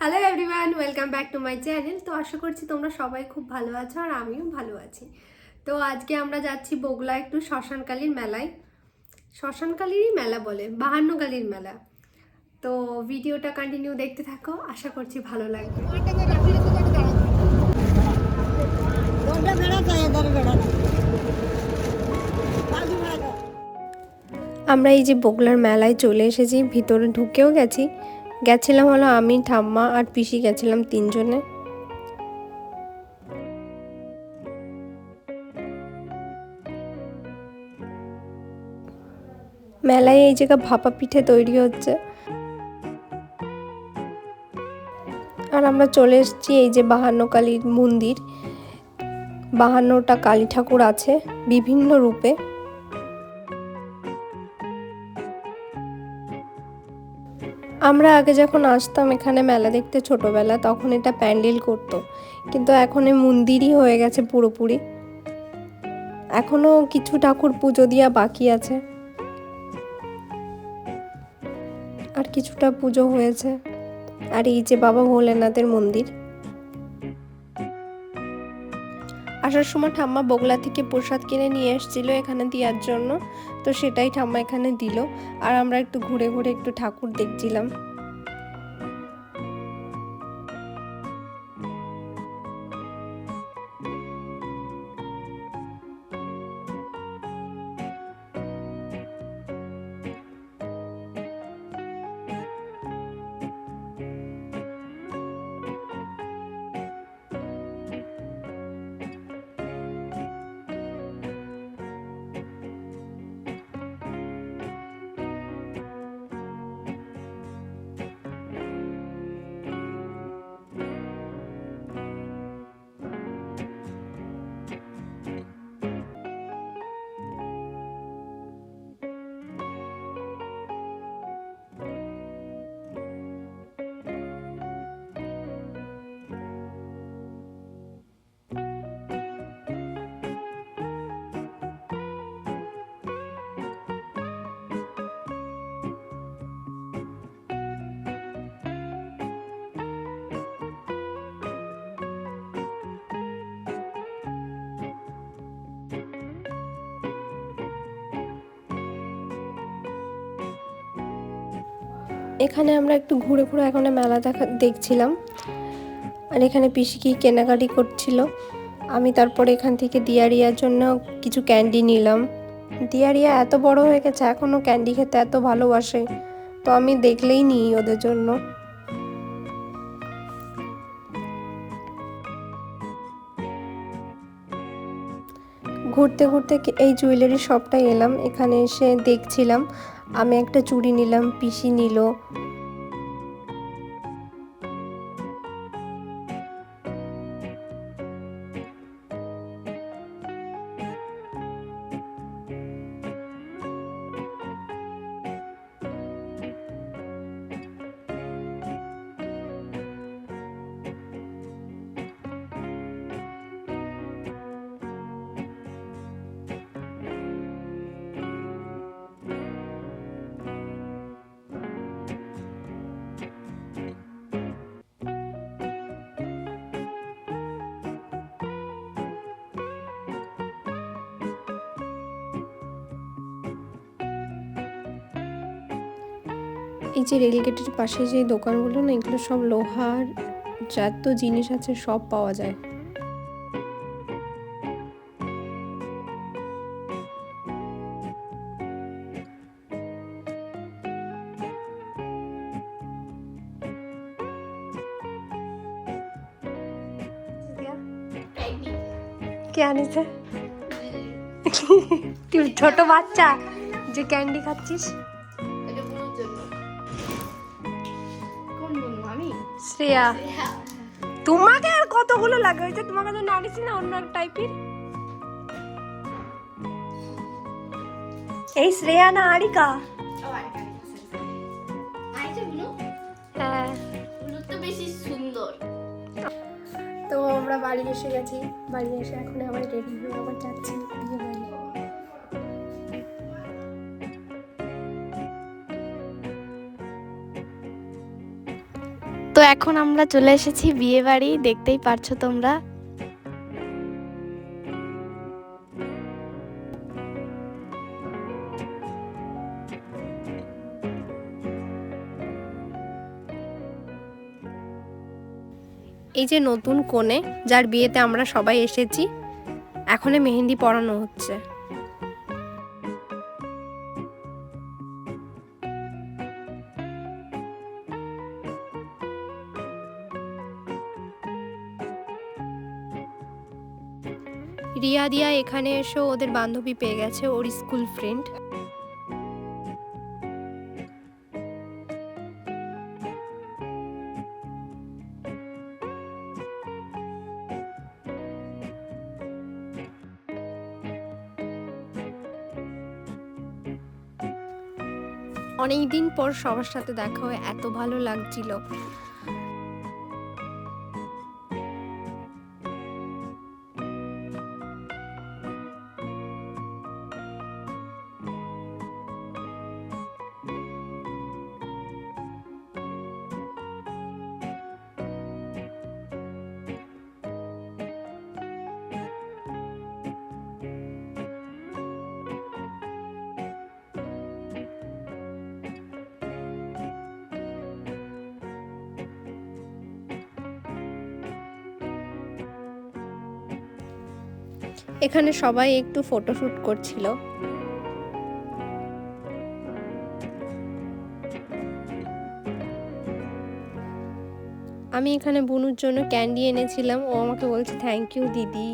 Hello everyone, welcome back to my channel. তো আশা করছি তোমরা সবাই খুব ভালো আছো আর আমিও ভালো আছি। তো আজকে আমরা যাচ্ছি বগুলা একটু শ্মশানকালীর মেলায়। শ্মশানকালীরই মেলা বলে, বাহান্নকালীর মেলা। তো ভিডিওটা কন্টিনিউ দেখতে থাকো, আশা করছি ভালো লাগবে। আমরা এই যে বগুলার মেলায় চলে এসেছি, ভিতরে ঢুকেও গেছিলাম হলো আমি, ঠাম্মা আর পিসি গেছিলাম তিনজনে। মেলায় এই জায়গা ভাপা পিঠে তৈরি হচ্ছে। আর আমরা চলে এসেছি এই যে বাহান্নকালীর মন্দির। 52টা কালী ঠাকুর আছে বিভিন্ন রূপে। আমরা আগে যখন আসতাম এখানে মেলা দেখতে ছোটবেলা, তখন এটা প্যান্ডেল করতো, কিন্তু এখন এই মন্দিরই হয়ে গেছে পুরোপুরি। এখনো কিছু ঠাকুর পুজো দেওয়া বাকি আছে, আর কিছুটা পুজো হয়েছে। আর এই যে বাবা ভোলেনাথের মন্দির। আসার সময় ঠাম্মা বগুলা থেকে প্রসাদ কিনে নিয়ে এসেছিল এখানে দেওয়ার জন্য, তো সেটাই ঠাম্মা এখানে দিল। আর আমরা একটু ঘুরে ঘুরে একটু ঠাকুর দেখছিলাম। এখানে আমরা একটু ঘুরে ঘুরে এখানে মেলা দেখছিলাম। আর এখানে পিসি কি কেনাকাটি করছিল। আমি তারপরে এখান থেকে দিয়ারিয়ার জন্য কিছু ক্যান্ডি নিলাম। দিয়ারিয়া এত বড় হয়ে গেছে, এখনো ক্যান্ডি খেতে এত ভালোবাসে, তো আমি দেখলেই নিই ওদের জন্য। ঘুরতে ঘুরতে এই জুয়েলারি শপটায় এলাম। এখানে এসে দেখছিলাম, আমি একটা চুড়ি নিলাম, পিসি নিল। এই যে রেলগেটের পাশে যে দোকানগুলো না, এগুলো সব লোহার যত জিনিস আছে সব পাওয়া যায়। কে আনিছে? তুই ছোট বাচ্চা যে ক্যান্ডি খাচ্ছিস। শ্রেয়া, তোমাকে আর কতগুলো লাগে? হয়েছে তোমাকে তো আনিছি না অন্য টাইপের। এই শ্রেয়া না আরিকা? হ্যাঁ, তো আমরা বাড়ি এসে গেছি। বাড়ি এসে এখন আবার রেডি হয়ে আবার যাচ্ছি বিয়ে বাড়ি। তো তো এখন আমরা চলে এসেছি বিয়ে বাড়ি, দেখতেই পারছো তোমরা। এই যে নতুন কনে, যার বিয়েতে আমরা সবাই এসেছি, এখন মেহেন্দি পরানো হচ্ছে। রিয়া দিয়া এখানে এসে ওদের বান্ধবী পেয়ে গেছে, ওর স্কুল ফ্রেন্ড। অনেকদিন পর সবার সাথে দেখা হয়ে এত ভালো লাগছিল। এখানে সবাই একটু ফটোশুট করছিল। আমি এখানে বুনুর জন্য ক্যান্ডি এনেছিলাম, ও আমাকে বলছে থ্যাংক ইউ দিদি।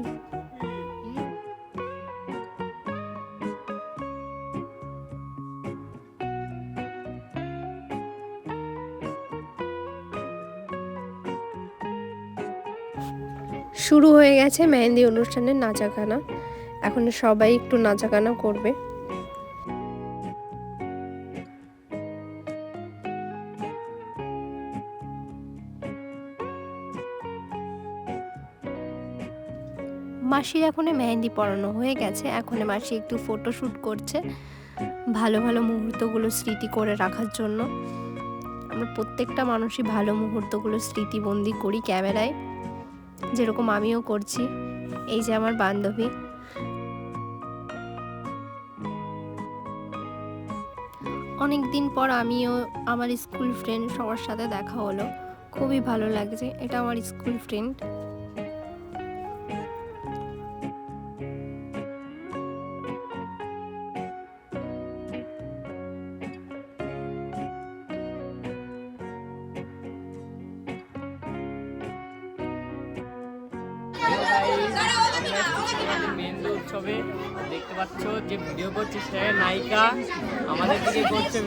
শুরু হয়ে গেছে মেহেন্দি অনুষ্ঠানের নাচাগানা, এখন সবাই একটু নাচাগানা করবে। মাসির এখন মেহেন্দি পরানো হয়ে গেছে, এখন মাসি একটু ফটোশুট করছে ভালো ভালো মুহূর্তগুলো স্মৃতি করে রাখার জন্য। আমরা প্রত্যেকটা মানুষই ভালো মুহূর্তগুলো স্মৃতিবন্দি করি ক্যামেরায়, যেরকম আমিও করছি। এই যে আমার বান্ধবী, অনেক দিন পর আমিও আমার স্কুল ফ্রেন্ড সবার সাথে দেখা হলো, খুবই ভালো লাগছে। এটা আমার স্কুল ফ্রেন্ড। মেহেন্দি উৎসবে দেখতে পাচ্ছ যে ভিডিও করছে সে নায়িকা আমাদের দিকে করছে।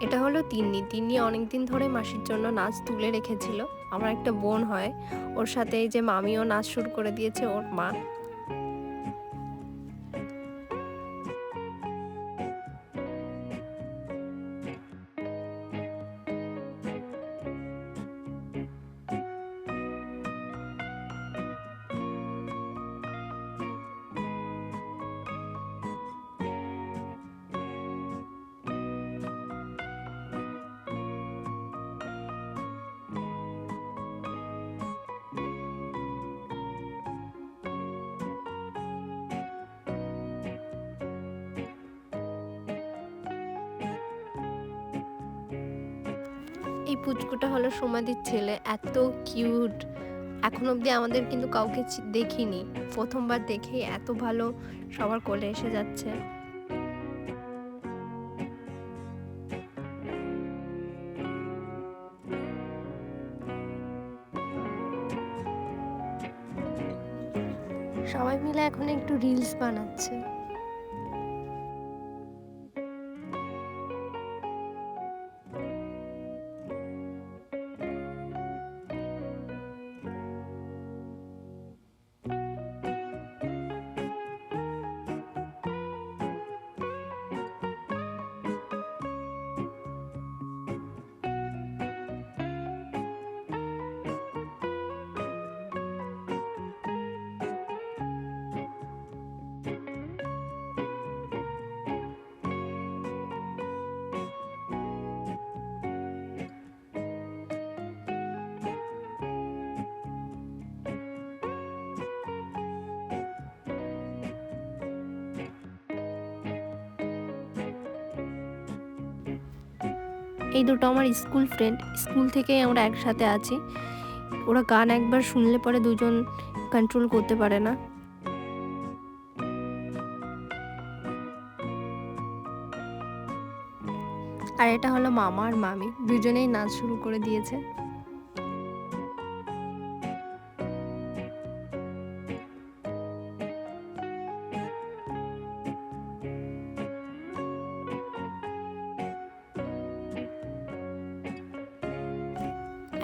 এটা হলো তিন্নি। তিন্নি অনেকদিন ধরে মাসির জন্য নাচ তুলে রেখেছিল। আমার একটা বোন হয়, ওর সাথে এই যে মামিও নাচ শুরু করে দিয়েছে, ওর মা। এই পুচকুটা হলো সোমাদির ছেলে, এত কিউট। এখন অবধি আমাদের কিন্তু কাউকে দেখিনি, প্রথমবার দেখে এত ভালো সবার কোলে এসে যাচ্ছে। সবাই মিলে এখন একটু রিলস বানাচ্ছে। এই দুটো আমার স্কুল ফ্রেন্ড, স্কুল থেকেই আমরা একসাথে আছি। ওরা গান একবার শুনলে পরে দুজন কন্ট্রোল করতে পারে না। আর এটা হলো মামা আর মামি, দুজনেই নাচ শুরু করে দিয়েছে।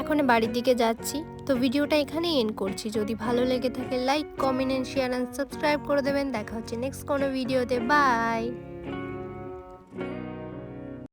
এখন বাড়ির দিকে যাচ্ছি, তো ভিডিওটা এখানেই এন্ড করছি। যদি ভালো লেগে থাকে like, comment and share and subscribe করে দেবেন। দেখা হচ্ছে নেক্সট কোনো ভিডিওতে। বাই।